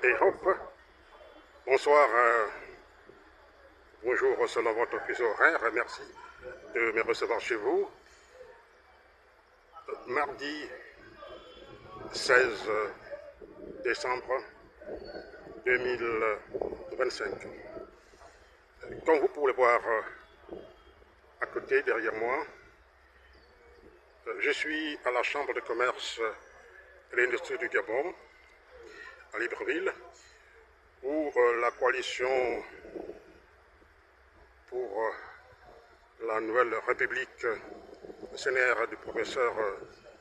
et hop, bonsoir, bonjour selon votre fuseau horaire, merci de me recevoir chez vous. Mardi 16 décembre 2025. Comme vous pouvez le voir à côté, derrière moi, je suis à la Chambre de commerce et l'industrie du Gabon, à Libreville, où la coalition pour la nouvelle République, le CNR du professeur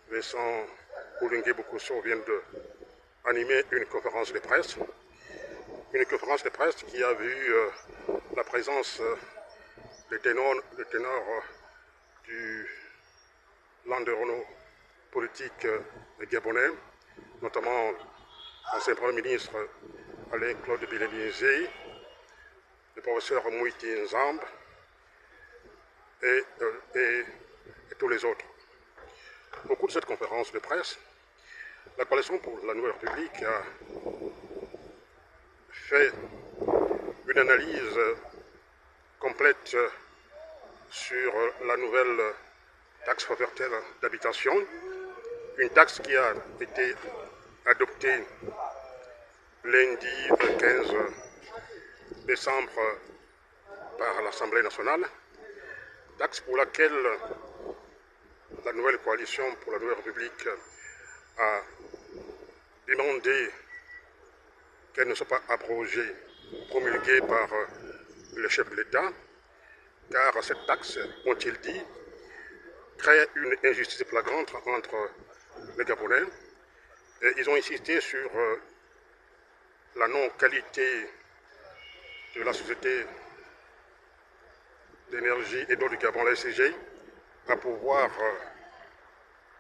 Vincent Oligui Bokosso vient d'animer une conférence de presse. Une conférence de presse qui a vu la présence des ténors du landerneau politique gabonais, notamment l'ancien Premier ministre Alain Claude Biléminzé, le professeur Mouiti Nzambe et tous les autres. Au cours de cette conférence de presse, la coalition pour la Nouvelle République a fait une analyse complète sur la nouvelle taxe forfaitaire d'habitation, une taxe qui a été adoptée lundi 15 décembre par l'Assemblée nationale, taxe pour laquelle la nouvelle coalition pour la Nouvelle République a demandé qu'elle ne soit pas abrogée, promulguée par le chef de l'État, car cette taxe, ont-ils dit, crée une injustice flagrante entre les Gabonais. Et ils ont insisté sur la non-qualité de la société d'énergie et d'eau du Gabon, la SCG, à pouvoir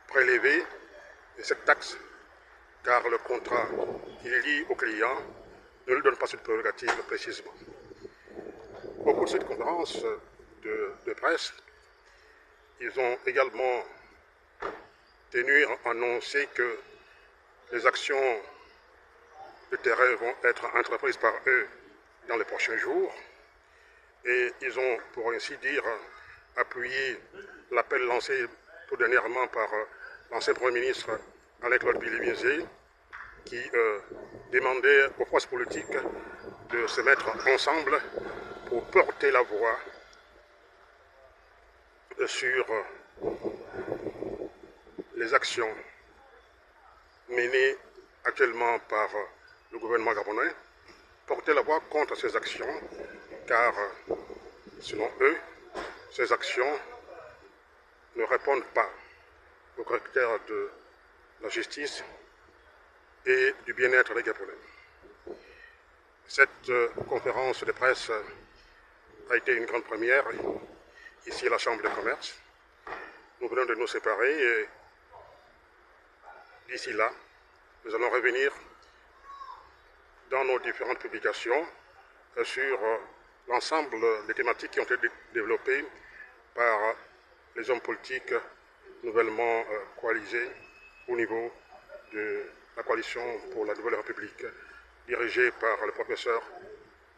prélever cette taxe, car le contrat qu'il lie au client ne lui donne pas cette prérogative précisément. Au cours de cette conférence de presse, ils ont également tenu à annoncer que les actions de terrain vont être entreprises par eux dans les prochains jours. Et ils ont, pour ainsi dire, appuyé l'appel lancé tout dernièrement par l'ancien Premier ministre Alain Claude Biléminzé, qui demandait aux forces politiques de se mettre ensemble pour porter la voix sur les actions menées actuellement par le gouvernement gabonais, porter la voix contre ces actions, car selon eux, ces actions ne répondent pas aux critères de la justice et du bien-être des Gabonais. Cette conférence de presse a été une grande première ici à la Chambre de commerce. Nous venons de nous séparer et d'ici là, nous allons revenir dans nos différentes publications sur l'ensemble des thématiques qui ont été développées par les hommes politiques nouvellement coalisés au niveau de la coalition pour la Nouvelle République, dirigée par le professeur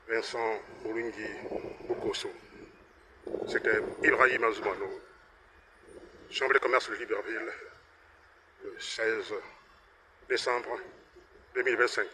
Vincent Oligui Bokosso. C'était Ibrahim Azoumano, Chambre de commerce de Libreville, le 16 décembre 2025.